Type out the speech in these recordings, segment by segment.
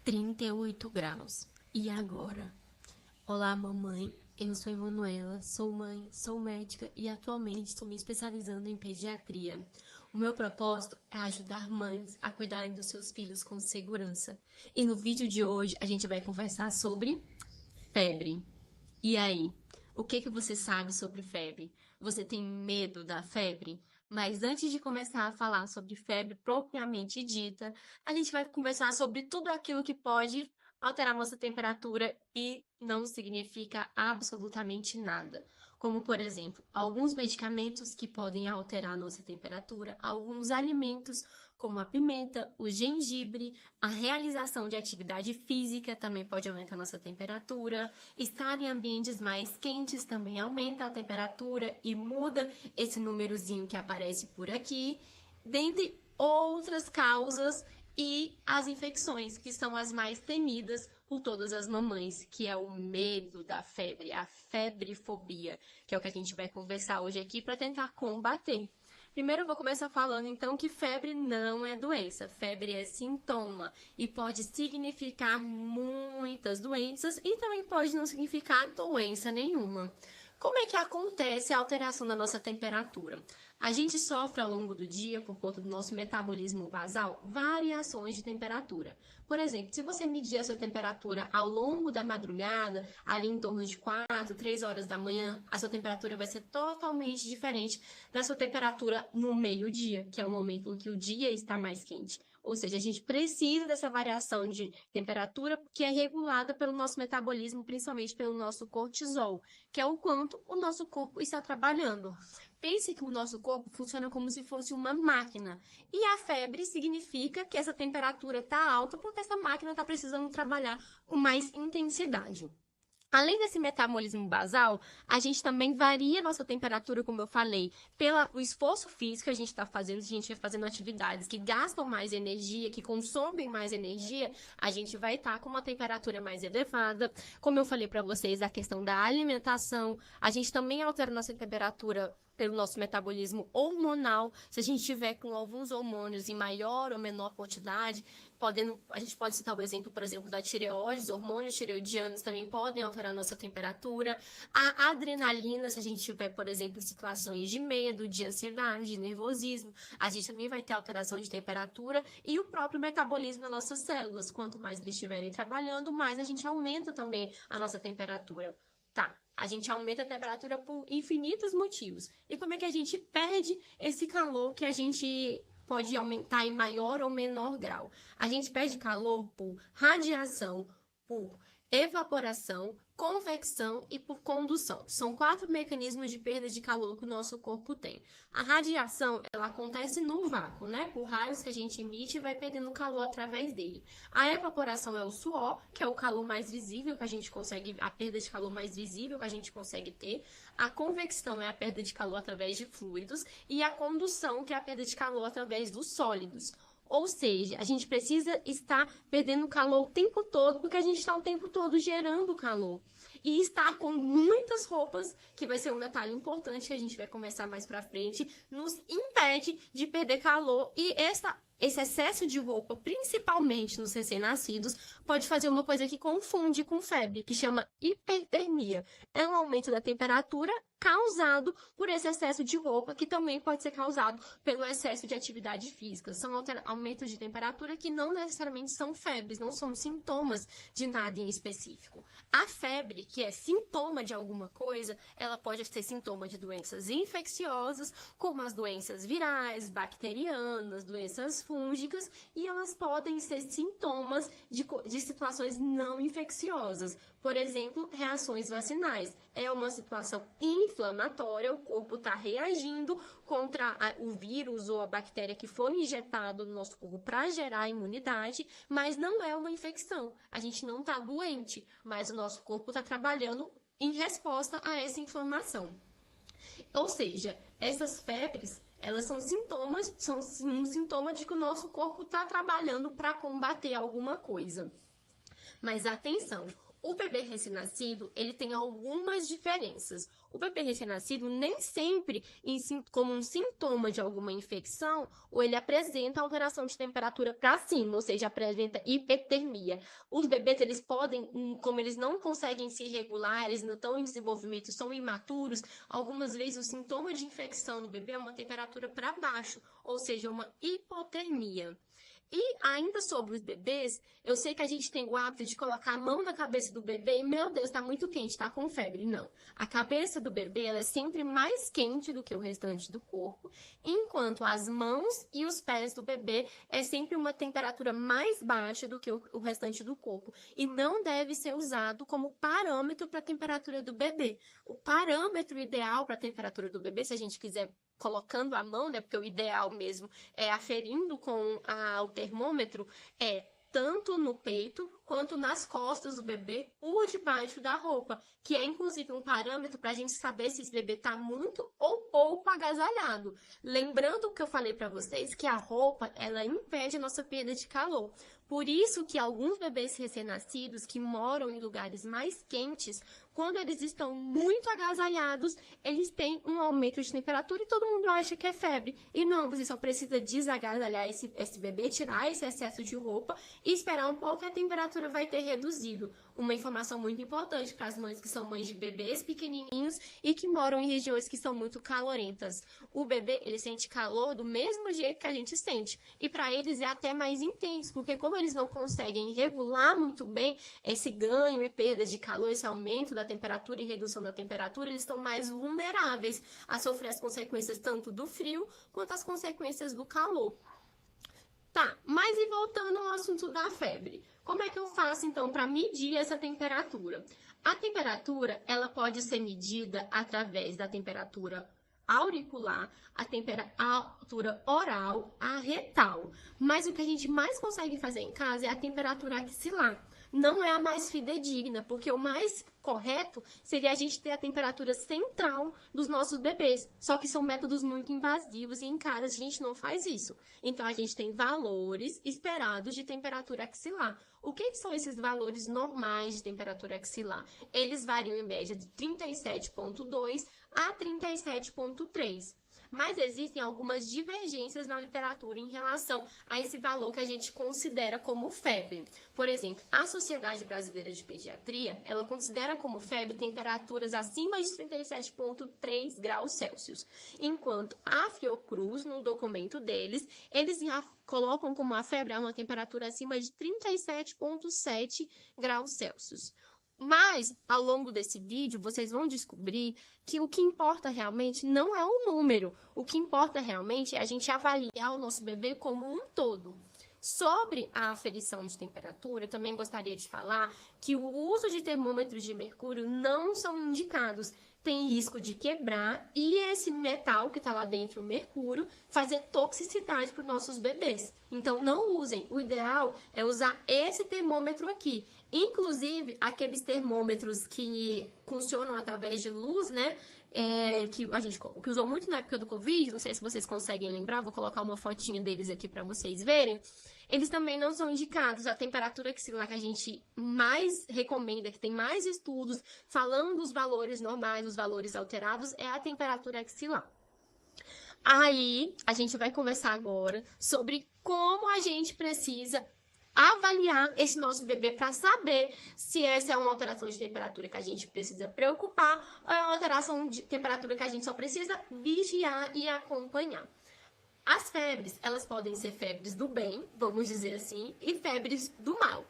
38 graus. E agora? Olá, mamãe. Eu sou Emanuela, sou mãe, sou médica e atualmente estou me especializando em pediatria. O meu propósito é ajudar mães a cuidarem dos seus filhos com segurança. E no vídeo de hoje a gente vai conversar sobre febre. E aí, o que você sabe sobre febre? Você tem medo da febre? Mas antes de começar a falar sobre febre propriamente dita, a gente vai conversar sobre tudo aquilo que pode alterar nossa temperatura e não significa absolutamente nada. Como, por exemplo, alguns medicamentos que podem alterar nossa temperatura, alguns alimentos, como a pimenta, o gengibre, a realização de atividade física também pode aumentar nossa temperatura. Estar em ambientes mais quentes também aumenta a temperatura e muda esse númerozinho que aparece por aqui, dentre outras causas e as infecções, que são as mais temidas por todas as mamães, que é o medo da febre, a febrefobia, que é o que a gente vai conversar hoje aqui para tentar combater. Primeiro eu vou começar falando então que febre não é doença, febre é sintoma e pode significar muitas doenças e também pode não significar doença nenhuma. Como é que acontece a alteração da nossa temperatura? A gente sofre ao longo do dia, por conta do nosso metabolismo basal, variações de temperatura. Por exemplo, se você medir a sua temperatura ao longo da madrugada, ali em torno de 4, 3 horas da manhã, a sua temperatura vai ser totalmente diferente da sua temperatura no meio-dia, que é o momento em que o dia está mais quente. Ou seja, a gente precisa dessa variação de temperatura que é regulada pelo nosso metabolismo, principalmente pelo nosso cortisol, que é o quanto o nosso corpo está trabalhando. Pense que o nosso corpo funciona como se fosse uma máquina. E a febre significa que essa temperatura está alta porque essa máquina está precisando trabalhar com mais intensidade. Além desse metabolismo basal, a gente também varia a nossa temperatura, como eu falei, pelo esforço físico que a gente está fazendo. Se a gente vai fazendo atividades que gastam mais energia, que consomem mais energia, a gente vai estar com uma temperatura mais elevada. Como eu falei para vocês, a questão da alimentação, a gente também altera a nossa temperatura pelo nosso metabolismo hormonal. Se a gente tiver com alguns hormônios em maior ou menor quantidade, a gente pode citar o exemplo, por exemplo, da tireoide, os hormônios tireoidianos também podem alterar a nossa temperatura. A adrenalina, se a gente tiver, por exemplo, situações de medo, de ansiedade, de nervosismo, a gente também vai ter alteração de temperatura e o próprio metabolismo das nossas células. Quanto mais eles estiverem trabalhando, mais a gente aumenta também a nossa temperatura. Tá, a gente aumenta a temperatura por infinitos motivos. E como é que a gente perde esse calor que a gente pode aumentar em maior ou menor grau? A gente perde calor por radiação, por evaporação, convecção e por condução. São 4 mecanismos de perda de calor que o nosso corpo tem. A radiação, ela acontece no vácuo, né? Por raios que a gente emite e vai perdendo calor através dele. A evaporação é o suor, que é o calor mais visível que a gente consegue, a perda de calor mais visível que a gente consegue ter. A convecção é a perda de calor através de fluidos e a condução, que é a perda de calor através dos sólidos. Ou seja, a gente precisa estar perdendo calor o tempo todo, porque a gente está o tempo todo gerando calor. E estar com muitas roupas, que vai ser um detalhe importante que a gente vai conversar mais pra frente, nos impede de perder calor. E esse excesso de roupa, principalmente nos recém-nascidos, pode fazer uma coisa que confunde com febre, que chama hipertermia. É um aumento da temperatura causado por esse excesso de roupa, que também pode ser causado pelo excesso de atividade física. São aumentos de temperatura que não necessariamente são febres, não são sintomas de nada em específico. A febre, que é sintoma de alguma coisa, ela pode ser sintoma de doenças infecciosas, como as doenças virais, bacterianas, doenças fúngicas, e elas podem ser sintomas de situações não infecciosas. Por exemplo, reações vacinais. É uma situação inflamatória, o corpo está reagindo contra o vírus ou a bactéria que foi injetado no nosso corpo para gerar imunidade, mas não é uma infecção. A gente não está doente, mas o nosso corpo está trabalhando em resposta a essa inflamação. Ou seja, essas febres, elas são um sintoma de que o nosso corpo está trabalhando para combater alguma coisa. Mas atenção, O bebê recém-nascido, ele tem algumas diferenças. O bebê recém-nascido nem sempre, como um sintoma de alguma infecção, ou ele apresenta alteração de temperatura para cima, ou seja, apresenta hipertermia. Os bebês, eles podem, como eles não conseguem se regular, eles não estão em desenvolvimento, são imaturos, algumas vezes o sintoma de infecção no bebê é uma temperatura para baixo, ou seja, uma hipotermia. E ainda sobre os bebês, eu sei que a gente tem o hábito de colocar a mão na cabeça do bebê e, meu Deus, tá muito quente, tá com febre. Não. A cabeça do bebê, ela é sempre mais quente do que o restante do corpo, enquanto as mãos e os pés do bebê é sempre uma temperatura mais baixa do que o restante do corpo. E não deve ser usado como parâmetro para a temperatura do bebê. O parâmetro ideal para a temperatura do bebê, se a gente quiser colocando a mão, né, porque o ideal mesmo é aferindo com o termômetro, é tanto no peito quanto nas costas do bebê por debaixo da roupa, que é inclusive um parâmetro para a gente saber se esse bebê está muito ou pouco agasalhado. Lembrando o que eu falei para vocês, que a roupa, ela impede a nossa perda de calor. Por isso que alguns bebês recém-nascidos que moram em lugares mais quentes, quando eles estão muito agasalhados, eles têm um aumento de temperatura e todo mundo acha que é febre. E não, você só precisa desagasalhar esse bebê, tirar esse excesso de roupa e esperar um pouco que a temperatura vai ter reduzido. Uma informação muito importante para as mães que são mães de bebês pequenininhos e que moram em regiões que são muito calorentas. O bebê, ele sente calor do mesmo jeito que a gente sente. E para eles é até mais intenso, porque como eles não conseguem regular muito bem esse ganho e perda de calor, esse aumento da temperatura e redução da temperatura, eles estão mais vulneráveis a sofrer as consequências tanto do frio quanto as consequências do calor. Tá, mas e voltando ao assunto da febre, como é que eu faço então para medir essa temperatura? A temperatura, ela pode ser medida através da temperatura auricular, a temperatura oral, a retal. Mas o que a gente mais consegue fazer em casa é a temperatura axilar. Não é a mais fidedigna, porque o mais correto seria a gente ter a temperatura central dos nossos bebês. Só que são métodos muito invasivos e em casa a gente não faz isso. Então, a gente tem valores esperados de temperatura axilar. O que são esses valores normais de temperatura axilar? Eles variam em média de 37,2 a 37,3. Mas existem algumas divergências na literatura em relação a esse valor que a gente considera como febre. Por exemplo, a Sociedade Brasileira de Pediatria, ela considera como febre temperaturas acima de 37,3 graus Celsius, enquanto a Fiocruz, no documento deles, eles colocam como a febre uma temperatura acima de 37,7 graus Celsius. Mas, ao longo desse vídeo, vocês vão descobrir que o que importa realmente não é o número. O que importa realmente é a gente avaliar o nosso bebê como um todo. Sobre a aferição de temperatura, eu também gostaria de falar que o uso de termômetros de mercúrio não são indicados. Tem risco de quebrar e esse metal que está lá dentro, o mercúrio, fazer toxicidade para os nossos bebês. Então, não usem. O ideal é usar esse termômetro aqui. Inclusive, aqueles termômetros que funcionam através de luz, né? Que a gente que usou muito na época do Covid, não sei se vocês conseguem lembrar, vou colocar uma fotinha deles aqui para vocês verem. Eles também não são indicados. A temperatura axilar que a gente mais recomenda, que tem mais estudos falando dos valores normais, dos valores alterados, é a temperatura axilar. Aí, a gente vai conversar agora sobre como a gente precisa avaliar esse nosso bebê para saber se essa é uma alteração de temperatura que a gente precisa preocupar ou é uma alteração de temperatura que a gente só precisa vigiar e acompanhar. As febres, elas podem ser febres do bem, vamos dizer assim, e febres do mal.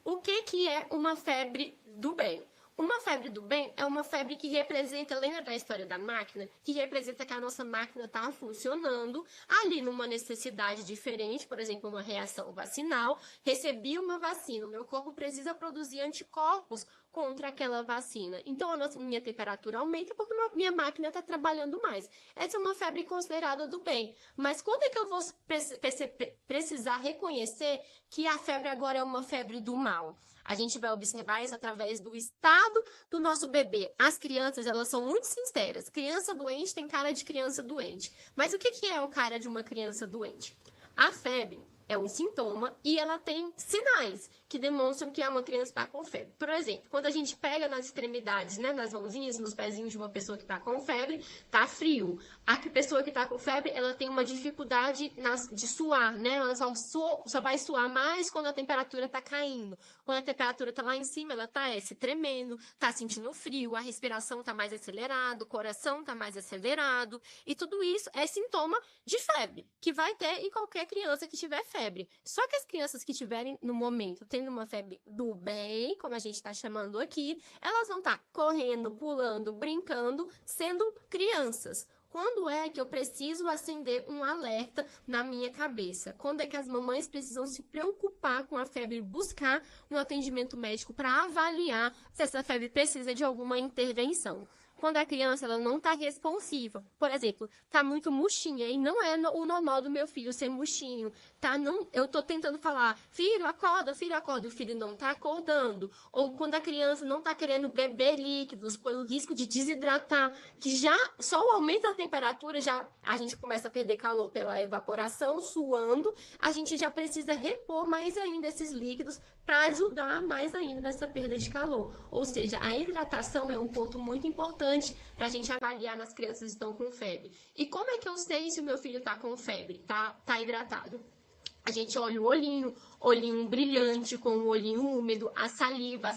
O que é uma febre do bem? Uma febre do bem é uma febre que representa, lembra da história da máquina? Que representa que a nossa máquina está funcionando ali numa necessidade diferente, por exemplo, uma reação vacinal. Recebi uma vacina, o meu corpo precisa produzir anticorpos contra aquela vacina. Então, minha temperatura aumenta porque minha máquina está trabalhando mais. Essa é uma febre considerada do bem. Mas quando é que eu vou precisar reconhecer que a febre agora é uma febre do mal? A gente vai observar isso através do estado do nosso bebê. As crianças, elas são muito sinceras. Criança doente tem cara de criança doente. Mas o que é o cara de uma criança doente? A febre é um sintoma e ela tem sinais, que demonstram que uma criança está com febre. Por exemplo, quando a gente pega nas extremidades, né, nas mãozinhas, nos pezinhos de uma pessoa que está com febre, tá frio. A pessoa que está com febre, ela tem uma dificuldade de suar, né? Ela só vai suar mais quando a temperatura está caindo. Quando a temperatura está lá em cima, ela está se tremendo, está sentindo frio, a respiração está mais acelerada, o coração está mais acelerado. E tudo isso é sintoma de febre, que vai ter em qualquer criança que tiver febre. Só que as crianças que tiverem, no momento, tendo uma febre do bem, como a gente está chamando aqui, elas vão estar correndo, pulando, brincando, sendo crianças. Quando é que eu preciso acender um alerta na minha cabeça? Quando é que as mamães precisam se preocupar com a febre e buscar um atendimento médico para avaliar se essa febre precisa de alguma intervenção? Quando a criança ela não está responsiva, por exemplo, está muito murchinha, e não é o normal do meu filho ser murchinho, tá? Não, eu estou tentando falar, filho, acorda, e o filho não está acordando. Ou quando a criança não está querendo beber líquidos, pelo risco de desidratar, que já só o aumento da temperatura, já a gente começa a perder calor pela evaporação, suando, a gente já precisa repor mais ainda esses líquidos para ajudar mais ainda nessa perda de calor. Ou seja, a hidratação é um ponto muito importante para a gente avaliar nas crianças que estão com febre. E como é que eu sei se o meu filho está com febre, tá hidratado? A gente olha o olhinho brilhante com o olhinho úmido, a saliva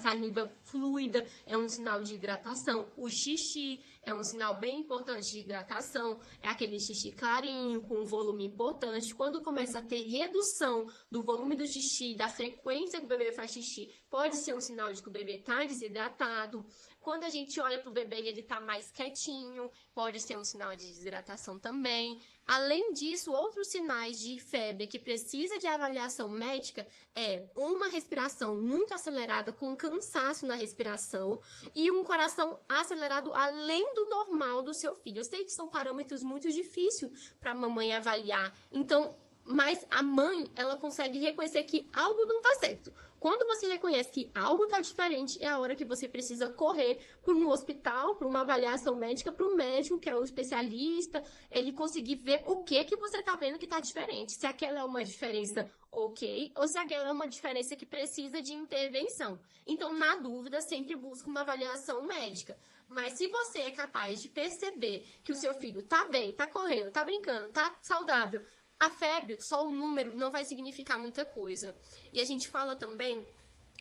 fluida é um sinal de hidratação. O xixi é um sinal bem importante de hidratação, é aquele xixi clarinho, com um volume importante. Quando começa a ter redução do volume do xixi, da frequência que o bebê faz xixi, pode ser um sinal de que o bebê está desidratado. Quando a gente olha para o bebê e ele está mais quietinho, pode ser um sinal de desidratação também. Além disso, outros sinais de febre que precisa de avaliação médica é uma respiração muito acelerada, com cansaço na respiração, e um coração acelerado além do normal do seu filho. Eu sei que são parâmetros muito difíceis para a mamãe avaliar, então, mas a mãe, ela consegue reconhecer que algo não está certo. Quando você reconhece que algo está diferente, é a hora que você precisa correr para um hospital, para uma avaliação médica, para o médico, que é o especialista, ele conseguir ver o que você está vendo que está diferente. Se aquela é uma diferença ok, ou se aquela é uma diferença que precisa de intervenção. Então, na dúvida, sempre busca uma avaliação médica. Mas se você é capaz de perceber que o seu filho está bem, está correndo, está brincando, está saudável, a febre, só o número, não vai significar muita coisa. E a gente fala também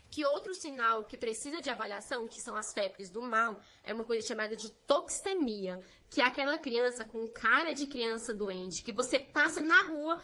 que outro sinal que precisa de avaliação, que são as febres do mal, é uma coisa chamada de toxemia, que é aquela criança com cara de criança doente, que você passa na rua,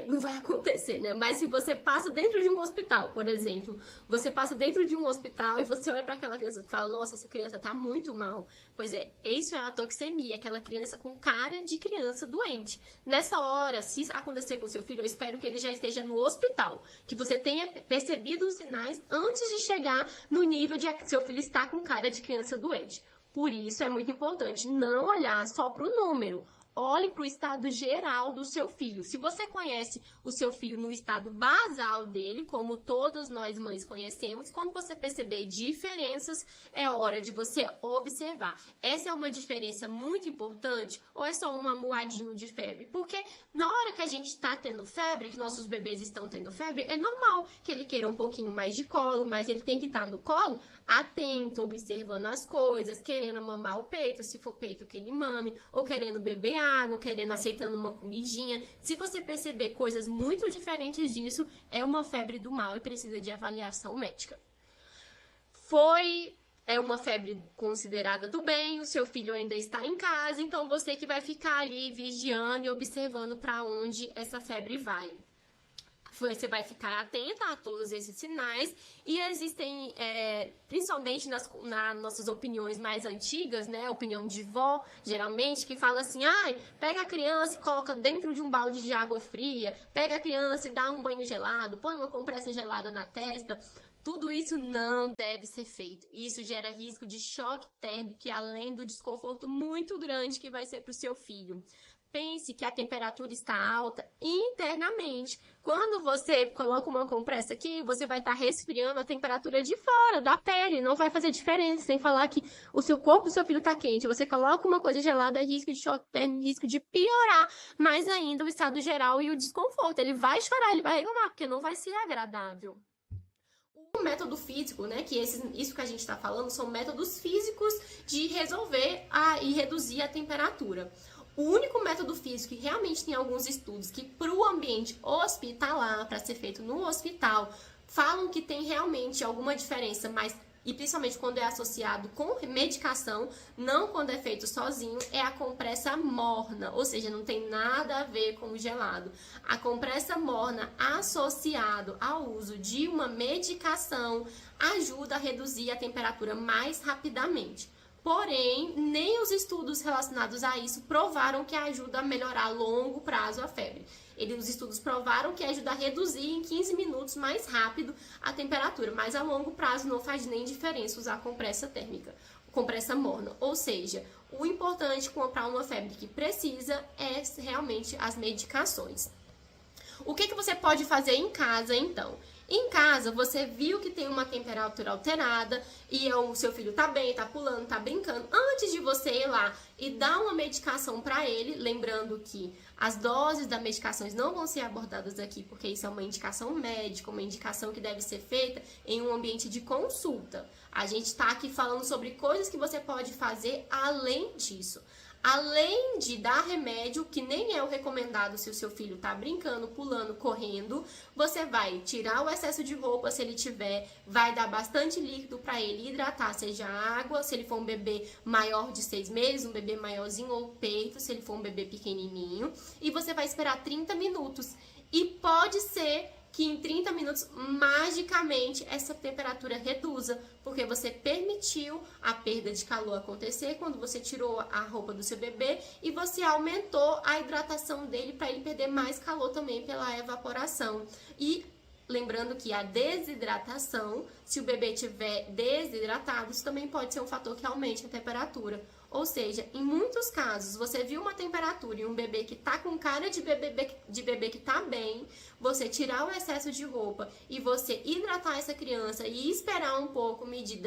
não vai acontecer, né? Mas se você passa dentro de um hospital, por exemplo, você passa dentro de um hospital e você olha para aquela criança e fala, nossa, essa criança tá muito mal. Pois é, isso é a toxemia, aquela criança com cara de criança doente. Nessa hora, se acontecer com seu filho, eu espero que ele já esteja no hospital, que você tenha percebido os sinais antes de chegar no nível de que seu filho está com cara de criança doente. Por isso é muito importante não olhar só para o número. Olhe para o estado geral do seu filho. Se você conhece o seu filho no estado basal dele, como todas nós mães conhecemos, quando você perceber diferenças, é hora de você observar. Essa é uma diferença muito importante ou é só um amuadinho de febre? Porque na hora que a gente está tendo febre, que nossos bebês estão tendo febre, é normal que ele queira um pouquinho mais de colo, mas ele tem que estar no colo atento, observando as coisas, querendo mamar o peito, se for peito que ele mame, ou querendo beber água, querendo, aceitando uma comidinha. Se você perceber coisas muito diferentes disso, é uma febre do mal e precisa de avaliação médica. É uma febre considerada do bem, o seu filho ainda está em casa, então você que vai ficar ali vigiando e observando para onde essa febre vai. Você vai ficar atenta a todos esses sinais e existem, principalmente nas nossas opiniões mais antigas, né, opinião de vó, geralmente, que fala assim, pega a criança e coloca dentro de um balde de água fria, pega a criança e dá um banho gelado, põe uma compressa gelada na testa. Tudo isso não deve ser feito. Isso gera risco de choque térmico, além do desconforto muito grande que vai ser para o seu filho. Pense que a temperatura está alta internamente. Quando você coloca uma compressa aqui, você vai estar resfriando a temperatura de fora, da pele. Não vai fazer diferença. Sem falar que o seu corpo do seu filho está quente. Você coloca uma coisa gelada, risco de choque térmico, risco de piorar mais ainda o estado geral e o desconforto. Ele vai chorar, ele vai reclamar, porque não vai ser agradável. método físico, né? Que isso que a gente está falando são métodos físicos de resolver e reduzir a temperatura. O único método físico que realmente tem alguns estudos que para o ambiente hospitalar, para ser feito no hospital, falam que tem realmente alguma diferença, mas e principalmente quando é associado com medicação, não quando é feito sozinho, é a compressa morna, ou seja, não tem nada a ver com o gelado. A compressa morna associado ao uso de uma medicação ajuda a reduzir a temperatura mais rapidamente. Porém, nem os estudos relacionados a isso provaram que ajuda a melhorar a longo prazo a febre. Os estudos provaram que ajuda a reduzir em 15 minutos mais rápido a temperatura, mas a longo prazo não faz nem diferença usar compressa térmica, compressa morna. Ou seja, o importante comprar uma febre que precisa é realmente as medicações. O que você pode fazer em casa, então? Em casa, você viu que tem uma temperatura alterada e o seu filho tá bem, tá pulando, tá brincando. Antes de você ir lá e dar uma medicação para ele, lembrando que as doses das medicações não vão ser abordadas aqui, porque isso é uma indicação médica, uma indicação que deve ser feita em um ambiente de consulta. A gente está aqui falando sobre coisas que você pode fazer além disso. Além de dar remédio, que nem é o recomendado se o seu filho tá brincando, pulando, correndo, você vai tirar o excesso de roupa se ele tiver, vai dar bastante líquido para ele hidratar, seja água, se ele for um bebê maior de 6 meses, um bebê maiorzinho ou peito, se ele for um bebê pequenininho, e você vai esperar 30 minutos. E pode ser que em 30 minutos, magicamente, essa temperatura reduza, porque você permitiu a perda de calor acontecer quando você tirou a roupa do seu bebê e você aumentou a hidratação dele para ele perder mais calor também pela evaporação. E lembrando que a desidratação, se o bebê estiver desidratado, isso também pode ser um fator que aumente a temperatura. Ou seja, em muitos casos, você viu uma temperatura e um bebê que tá com cara de bebê que tá bem, você tirar o excesso de roupa e você hidratar essa criança e esperar um pouco, medir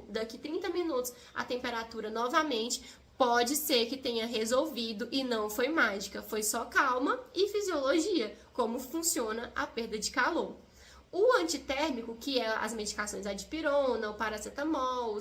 daqui 30 minutos a temperatura novamente, pode ser que tenha resolvido e não foi mágica, foi só calma e fisiologia, como funciona a perda de calor. O antitérmico, que é as medicações, a dipirona, o paracetamol,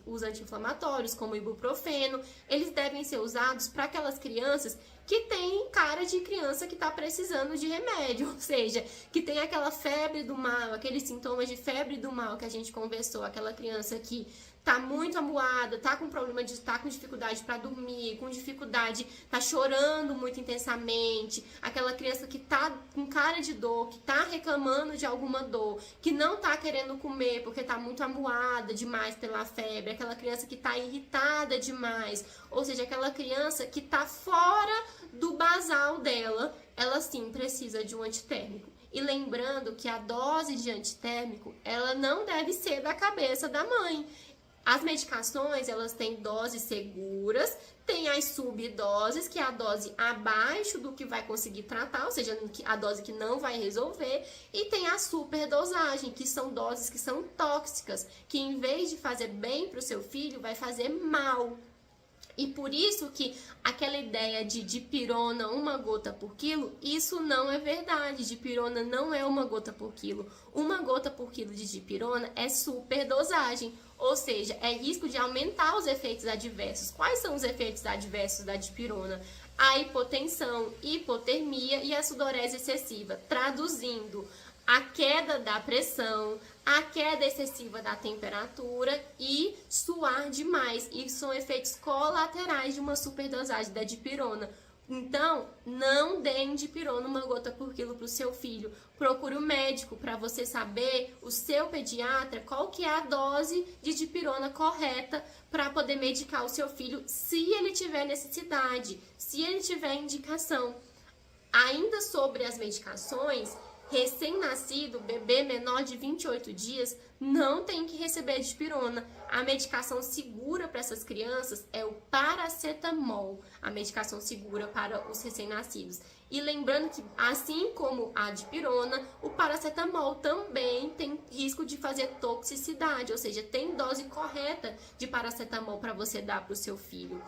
os anti-inflamatórios, como o ibuprofeno, eles devem ser usados para aquelas crianças que têm cara de criança que está precisando de remédio, ou seja, que tem aquela febre do mal, aqueles sintomas de febre do mal que a gente conversou, aquela criança que tá muito amuada, tá com problema de tá com dificuldade para dormir, com dificuldade, tá chorando muito intensamente, aquela criança que tá com cara de dor, que tá reclamando de alguma dor, que não tá querendo comer porque tá muito amuada demais pela febre, aquela criança que tá irritada demais, ou seja, aquela criança que tá fora do basal dela, ela sim precisa de um antitérmico. E lembrando que a dose de antitérmico, ela não deve ser da cabeça da mãe. As medicações, elas têm doses seguras, tem as subdoses, que é a dose abaixo do que vai conseguir tratar, ou seja, a dose que não vai resolver, e tem a superdosagem, que são doses que são tóxicas, que em vez de fazer bem para o seu filho, vai fazer mal. E por isso que aquela ideia de dipirona, 1 gota por quilo, isso não é verdade. Dipirona não é 1 gota por quilo. 1 gota por quilo de dipirona é superdosagem, ou seja, é risco de aumentar os efeitos adversos. Quais são os efeitos adversos da dipirona? A hipotensão, hipotermia e a sudorese excessiva. Traduzindo, a queda da pressão, a queda excessiva da temperatura e suar demais. Isso são efeitos colaterais de uma superdosagem da dipirona. Então, não deem dipirona 1 gota por quilo para o seu filho. Procure o médico para você saber, o seu pediatra, qual que é a dose de dipirona correta para poder medicar o seu filho, se ele tiver necessidade, se ele tiver indicação. Ainda sobre as medicações, recém-nascido, bebê menor de 28 dias, não tem que receber dipirona. A medicação segura para essas crianças é o paracetamol, a medicação segura para os recém-nascidos. E lembrando que, assim como a dipirona, o paracetamol também tem risco de fazer toxicidade, ou seja, tem dose correta de paracetamol para você dar para o seu filho.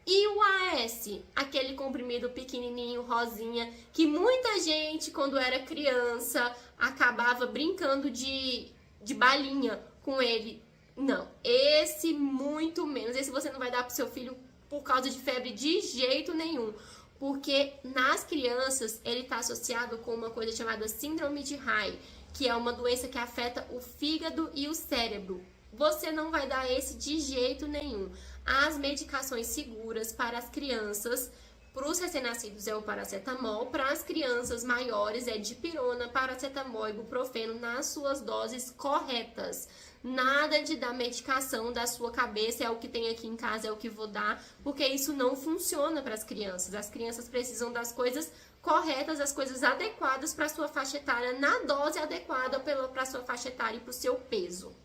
E o AS, aquele comprimido pequenininho, rosinha, que muita gente, quando era criança, acabava brincando de de balinha com ele. Não, esse muito menos. Esse você não vai dar pro seu filho por causa de febre de jeito nenhum. Porque nas crianças ele está associado com uma coisa chamada síndrome de Reye, que é uma doença que afeta o fígado e o cérebro. Você não vai dar esse de jeito nenhum. As medicações seguras para as crianças, para os recém-nascidos é o paracetamol, para as crianças maiores é dipirona, paracetamol e ibuprofeno nas suas doses corretas. Nada de dar medicação da sua cabeça, é o que tem aqui em casa, é o que vou dar, porque isso não funciona para as crianças. As crianças precisam das coisas corretas, as coisas adequadas para a sua faixa etária, na dose adequada para a sua faixa etária e para o seu peso.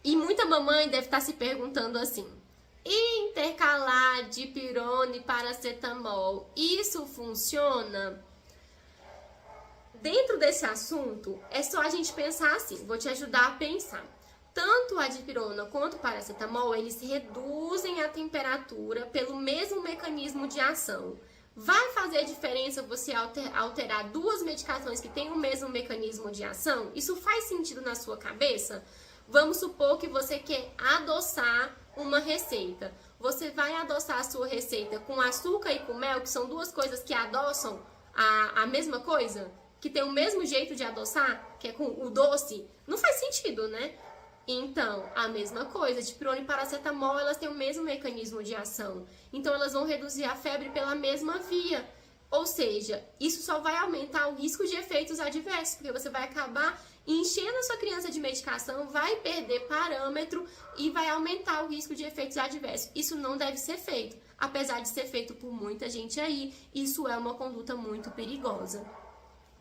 E muita mamãe deve estar se perguntando assim: intercalar dipirona e paracetamol, isso funciona? Dentro desse assunto, é só a gente pensar assim, vou te ajudar a pensar. Tanto a dipirona quanto o paracetamol, eles reduzem a temperatura pelo mesmo mecanismo de ação. Vai fazer diferença você alterar duas medicações que têm o mesmo mecanismo de ação? Isso faz sentido na sua cabeça? Vamos supor que você quer adoçar uma receita. Você vai adoçar a sua receita com açúcar e com mel, que são duas coisas que adoçam a mesma coisa? Que tem o mesmo jeito de adoçar, que é com o doce? Não faz sentido, né? Então, a mesma coisa, dipirona e paracetamol, elas têm o mesmo mecanismo de ação. Então, elas vão reduzir a febre pela mesma via. Ou seja, isso só vai aumentar o risco de efeitos adversos, porque você vai acabar enchendo a sua criança de medicação, vai perder parâmetro e vai aumentar o risco de efeitos adversos. Isso não deve ser feito. Apesar de ser feito por muita gente aí, isso é uma conduta muito perigosa.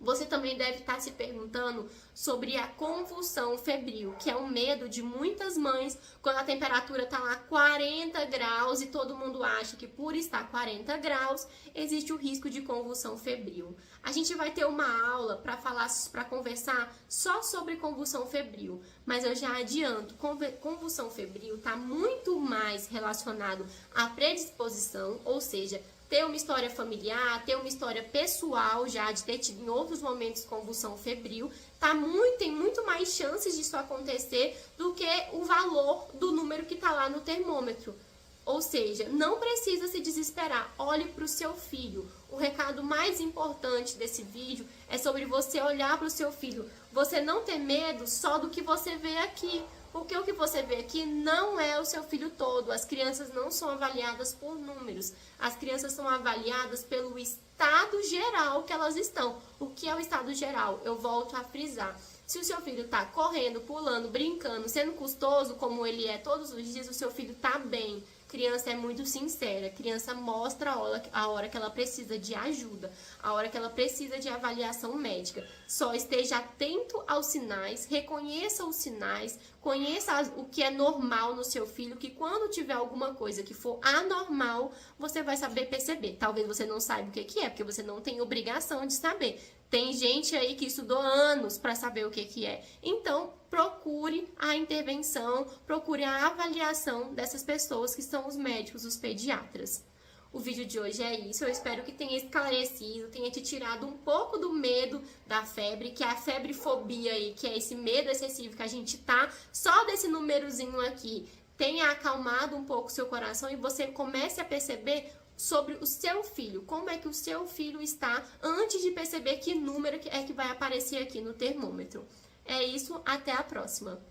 Você também deve estar se perguntando sobre a convulsão febril, que é o medo de muitas mães quando a temperatura está lá 40 graus e todo mundo acha que por estar 40 graus existe o risco de convulsão febril. A gente vai ter uma aula para conversar só sobre convulsão febril, mas eu já adianto, convulsão febril está muito mais relacionado à predisposição, ou seja, ter uma história familiar, ter uma história pessoal já de ter tido em outros momentos convulsão febril, tem muito mais chances disso acontecer do que o valor do número que está lá no termômetro. Ou seja, não precisa se desesperar, olhe para o seu filho. O recado mais importante desse vídeo é sobre você olhar para o seu filho. Você não ter medo só do que você vê aqui. Porque o que você vê aqui não é o seu filho todo. As crianças não são avaliadas por números. As crianças são avaliadas pelo estado geral que elas estão. O que é o estado geral? Eu volto a frisar. Se o seu filho está correndo, pulando, brincando, sendo custoso, como ele é todos os dias, o seu filho está bem. Criança é muito sincera, criança mostra a hora que ela precisa de ajuda, a hora que ela precisa de avaliação médica. Só esteja atento aos sinais, reconheça os sinais, conheça o que é normal no seu filho, que quando tiver alguma coisa que for anormal, você vai saber perceber. Talvez você não saiba o que é, porque você não tem obrigação de saber. Tem gente aí que estudou anos para saber o que é. Então, procure a intervenção, procure a avaliação dessas pessoas que são os médicos, os pediatras. O vídeo de hoje é isso. Eu espero que tenha esclarecido, tenha te tirado um pouco do medo da febre, que é a febrefobia aí, que é esse medo excessivo que a gente tá, só desse númerozinho aqui, tenha acalmado um pouco o seu coração e você comece a perceber sobre o seu filho, como é que o seu filho está antes de perceber que número é que vai aparecer aqui no termômetro. É isso, até a próxima!